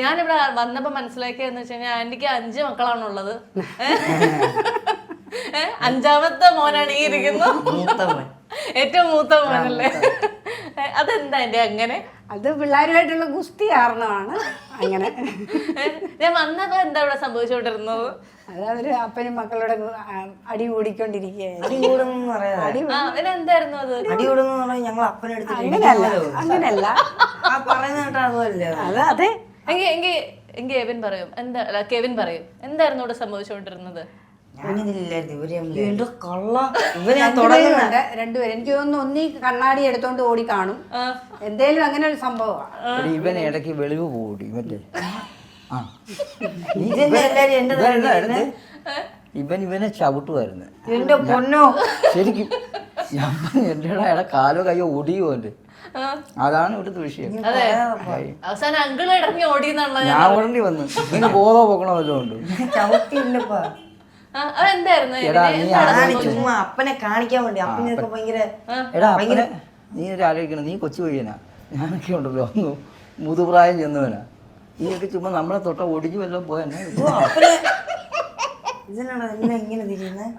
ഞാനിവിടെ വന്നപ്പോ മനസ്സിലാക്കിയെന്ന് വെച്ച് കഴിഞ്ഞാൽ ആന്റിക്ക് 5 മക്കളാണുള്ളത്. അഞ്ചാമത്തെ മോനാണ് ഈ ഇരിക്കുന്നത്, ഏറ്റവും മൂത്ത മോനല്ലേ? അതെന്താ എന്റെ അങ്ങനെ? അത് പിള്ളേരുമായിട്ടുള്ള ഗുസ്തി കാരണമാണ് അങ്ങനെ. ഞാൻ വന്നപ്പോ എന്താ ഇവിടെ സംഭവിച്ചോണ്ടിരുന്നത്? അത് അവര് അപ്പനും മക്കളുടെ അടി കൂടിക്കൊണ്ടിരിക്കുകയായിരുന്നു. എന്തായിരുന്നു അത്? അടി കൂടുന്ന ഞങ്ങൾ അപ്പനെടുത്ത് അങ്ങനെയല്ല അത് അതെ. എങ്കിൽ കെവിൻ പറയും എന്തായിരുന്നു ഇവിടെ സംഭവിച്ചോണ്ടിരുന്നത്? രണ്ടുപേരും എനിക്ക് തോന്നുന്നു ഒന്നീ കണ്ണാടി എടുത്തോണ്ട് ഓടി കാണും, എന്തേലും അങ്ങനെ ഒരു സംഭവമാണ്. ഇവൻ ഇടയ്ക്ക് വെളിവ് പോടി മറ്റേ ഇവനെ ചവിട്ടുമായിരുന്നു. എന്റെ പൊന്നോ, ശരിക്കും എന്റെ കാലോ കയ്യോ ഒടിയുമല്ലേ, അതാണ് ഇവിടുത്തെ വിഷയം. അവസാനം അങ്കിള് ഇടങ്ങി ഓടിയെന്നുള്ള ഞാൻ ഓടേണ്ടി വന്നു. ഇവന് ബോധോ പോക്കണോ വല്ലതും ഉണ്ട്. ചവിട്ടിയില്ലപ്പാ. ചുമ്മാ അപ്പനെ കാണിക്കാൻ വേണ്ടി. അപ്പനൊക്കെ ഭയങ്കര നീ ആലോചിക്കണം, നീ കൊച്ചു പയ്യനാ, ഞാനൊക്കെ ഉണ്ടല്ലോ ഒന്നും മുതുപ്രായം ചെന്നവനാ. നീയൊക്കെ ചുമ്മാ നമ്മളെ തൊട്ട ഒടിഞ്ഞു വല്ലതും പോയെന്നെ. ഇതിനാണ് ഇങ്ങനെ തിരിയുന്നത്.